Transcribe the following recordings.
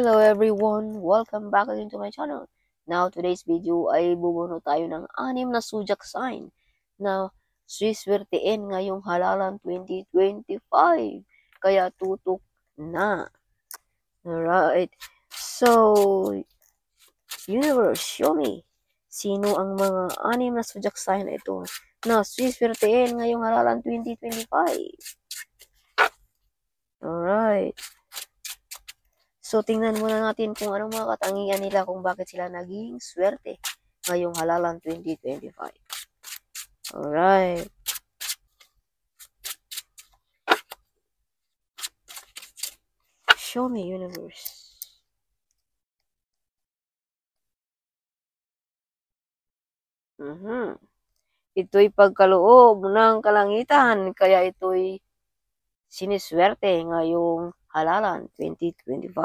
Hello everyone! Welcome back again to my channel. Now, today's video ay bubuno tayo ng 6 na zodiac sign na swiswertein ngayong halalan 2025. Kaya tutok na. Alright. So, universe, show me. Sino ang mga 6 na zodiac sign na ito na swiswertein ngayong halalan 2025? Alright. So, tingnan muna natin kung anong mga katangian nila kung bakit sila naging swerte ngayong halalan 2025. Alright. Show me, universe. Ito'y pagkaloob ng kalangitan, kaya ito'y siniswerte ngayong halalan 2025.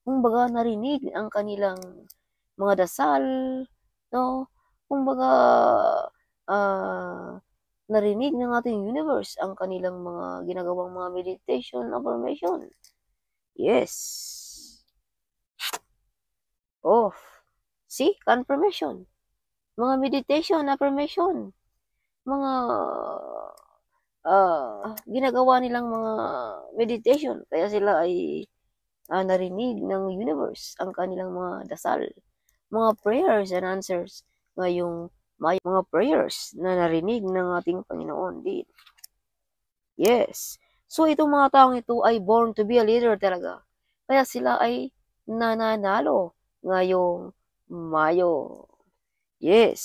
Kumbaga narinig ang kanilang mga dasal, no? Kumbaga narinig ng ating universe ang kanilang mga ginagawang mga meditation, affirmation. Yes. Oh, see? Confirmation. Mga meditation, affirmation. Mga ginagawa nilang mga meditation. Kaya sila ay narinig ng universe ang kanilang mga dasal. Mga prayers and answers ngayong mga prayers na narinig ng ating Panginoon din. Yes. So, itong mga taong ito ay born to be a leader talaga. Kaya sila ay nananalo ngayong Mayo. Yes.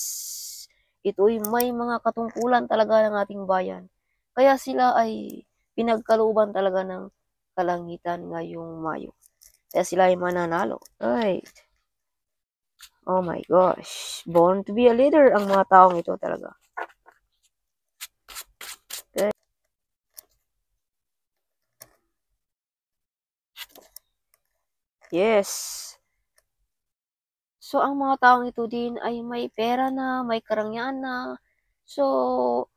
Ito'y may mga katungkulan talaga ng ating bayan. Kaya sila ay pinagkalooban talaga ng kalangitan ngayong Mayo. Kaya sila ay mananalo. Right. Oh my gosh. Born to be a leader ang mga taong ito talaga. Okay. Yes. So, ang mga taong ito din ay may pera na, may karangyaan na. So,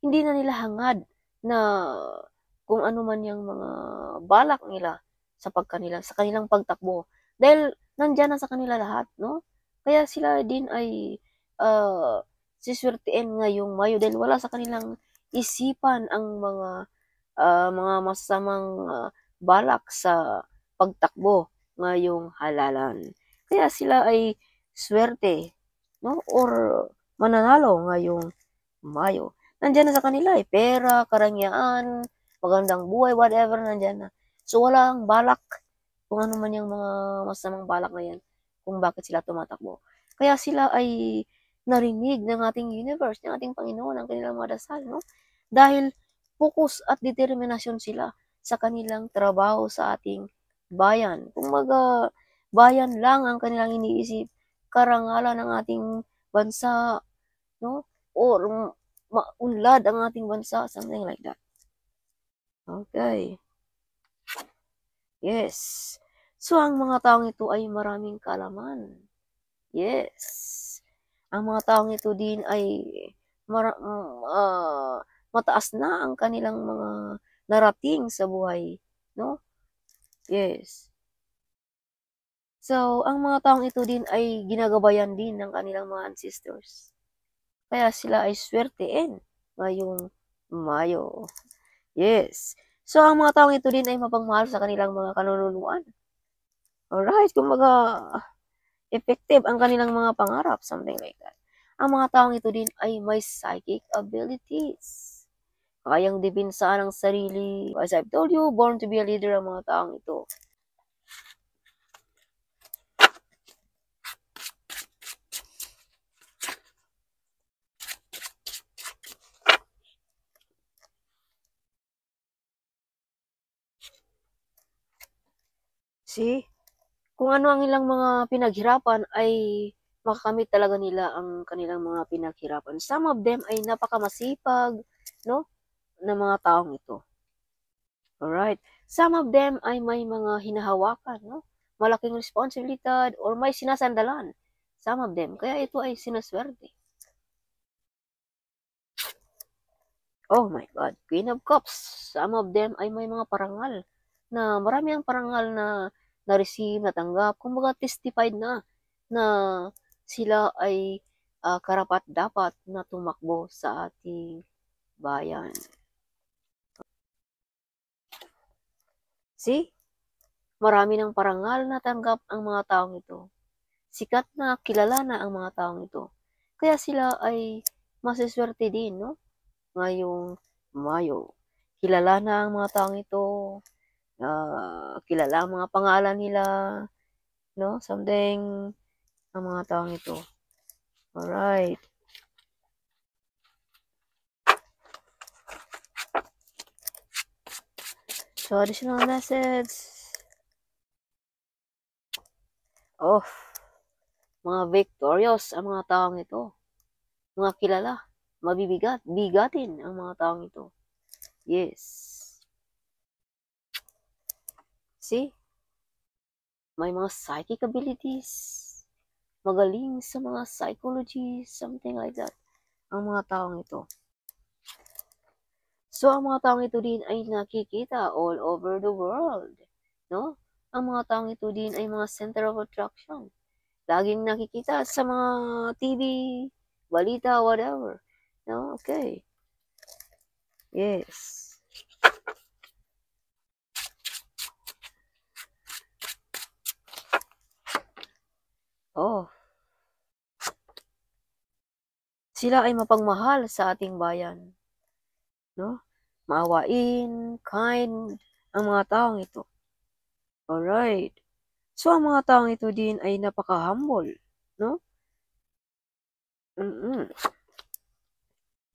hindi na nila hangad na kung ano man yung mga balak nila sa kanilang pagtakbo. Dahil nandyan na sa kanila lahat, no? Kaya sila din ay siswertein ngayong Mayo dahil wala sa kanilang isipan ang mga masamang balak sa pagtakbo ngayong halalan. Kaya sila ay swerte, no? Or mananalo ngayong Mayo. Nandiyan na sa kanila eh, pera, karangyaan, magandang buhay, whatever, nandiyan na. So, walang balak kung ano man yung mga masamang balak na yan kung bakit sila tumatakbo. Kaya sila ay narinig ng ating universe, ng ating Panginoon, ang kanilang mga dasal, no? Dahil focus at determinasyon sila sa kanilang trabaho sa ating bayan. Kumbaga, bayan lang ang kanilang iniisip, karangalan ng ating bansa, no? Or maunlad ang ating bansa, something like that. Okay. Yes. So, ang mga taong ito ay maraming kaalaman. Yes. Ang mga taong ito din ay mataas na ang kanilang mga narating sa buhay, no? Yes. So, ang mga taong ito din ay ginagabayan din ng kanilang mga ancestors. Kaya sila ay swertein ngayong Mayo. Yes. So, ang mga taong ito din ay mapagmahal sa kanilang mga kanununuan. Alright, kumbaga, effective ang kanilang mga pangarap, something like that. Ang mga taong ito din ay may psychic abilities. Kayang depensahan ang sarili. As I've told you, born to be a leader ang mga taong ito. See? Kung ano ang ilang mga pinaghirapan ay makakamit talaga nila ang kanilang mga pinaghirapan. Some of them ay napakamasipag, no? Na mga taong ito. Alright. Some of them ay may mga hinahawakan, no? Malaking responsibilidad or may sinasandalan. Some of them. Kaya ito ay sinaswerte. Oh my God. Queen of Cups. Some of them ay may mga parangal na marami ang parangal na na-receive, natanggap, kumbaga testified na sila ay karapat-dapat na tumakbo sa ating bayan. See? Marami ng parangal na tanggap ang mga taong ito. Sikat na kilala na ang mga taong ito. Kaya sila ay masiswerte din, no? Ngayong Mayo. Kilala na ang mga taong ito. Kilala ang mga pangalan nila, no? Something ang mga taong ito. Alright. So, additional message. Oh, mga victorious ang mga taong ito. Mga kilala, bigatin ang mga taong ito. Yes. See? May mga psychic abilities. Magaling sa mga psychology, something like that. Ang mga taong ito. So, ang mga taong ito din ay nakikita all over the world. No? Ang mga taong ito din ay mga center of attraction. Laging nakikita sa mga TV, balita, whatever. No? Okay. Yes. Oh. Sila ay mapagmahal sa ating bayan. No? Maawain, kind, ang mga taong ito. Alright. So, ang mga taong ito din ay napaka-humble. No?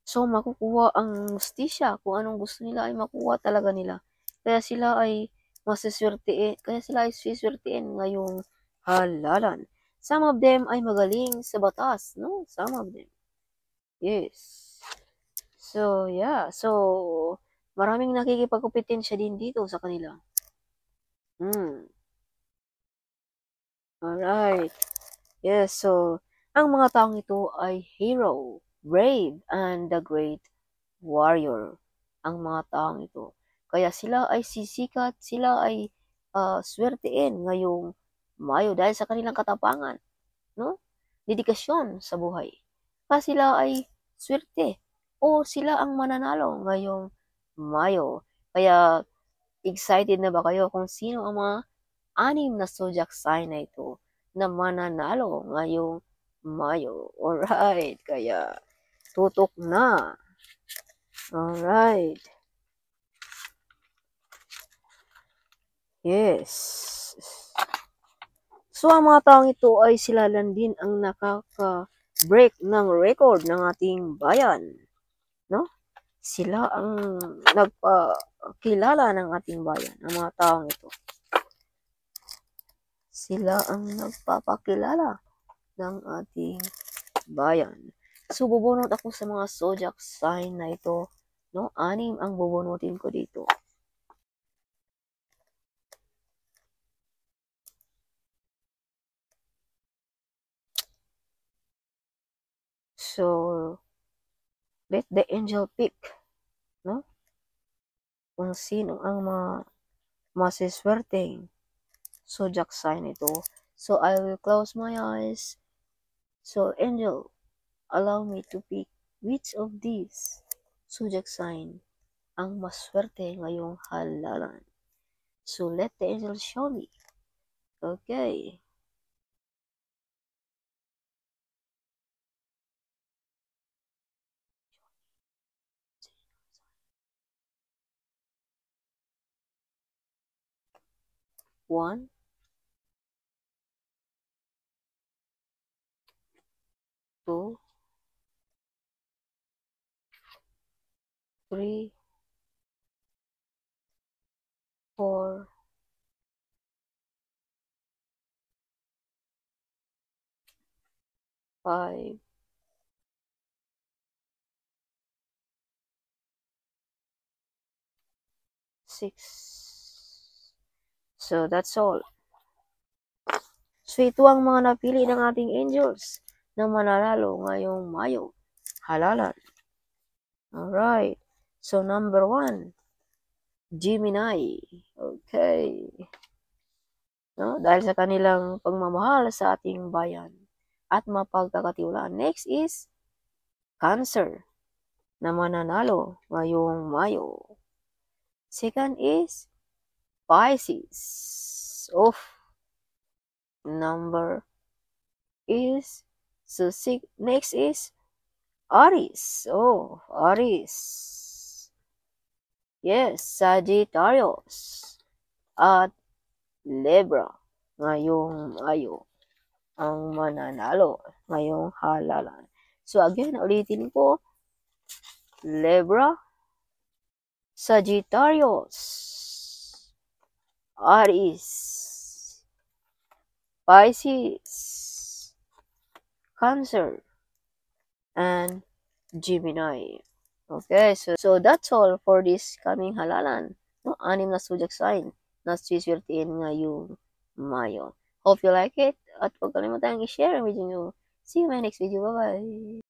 So, makukuha ang hustisya. Kung anong gusto nila ay makuha talaga nila. Kaya sila ay siswertein ngayong halalan. Some of them ay magaling sa batas, no? Some of them. Yes. So, yeah. So, maraming nakikipagkompetensya din dito sa kanila. Alright. Yes, so, ang mga taong ito ay hero, brave, and the great warrior. Ang mga taong ito. Kaya sila ay sisikat, sila ay swertein ngayong Mayo dahil sa kanilang katapangan, no? Dedikasyon sa buhay. Kaya sila ay swerte o sila ang mananalo ngayong Mayo. Kaya excited na ba kayo kung sino ang mga 6 na zodiac sign na ito na mananalo ngayong Mayo? Alright, kaya tutok na. Alright. Yes. So, ang mga taong ito ay sila lang din ang nakaka-break ng record ng ating bayan. No? Sila ang nagpakilala ng ating bayan, ang mga taong ito. Sila ang nagpapakilala ng ating bayan. So, bubunot ako sa mga zodiac sign na ito. No? 6 ang bubunutin ko dito. So, let the angel pick, no? Kung sino ang masiswerteng zodiac sign ito. So, I will close my eyes. So, angel, allow me to pick which of these zodiac sign ang maswerte ngayong halalan. So, let the angel show me. Okay. One, two, three, 4, 5, 6. So, that's all. So, ito ang mga napili ng ating angels na mananalo ngayong Mayo. Halalan. Alright. So, number 1, Gemini. Okay. no? Dahil sa kanilang pagmamahal sa ating bayan at mapagkakatiwalaan. Next is Cancer na mananalo ngayong Mayo. Second is Pisces. Number is next is Aries. Aries. Yes, Sagittarius at Libra ngayong Mayo ang mananalo ngayong halalan. So again, ulitin ko, Libra, Sagittarius, Aries, Pisces, Cancer, and Gemini. Okay, so that's all for this coming halalan. No, 6 na zodiac sign na siswertein ngayong Mayo. Hope you like it at huwag kalimutang i-share ang video nyo. See you in my next video. Bye-bye!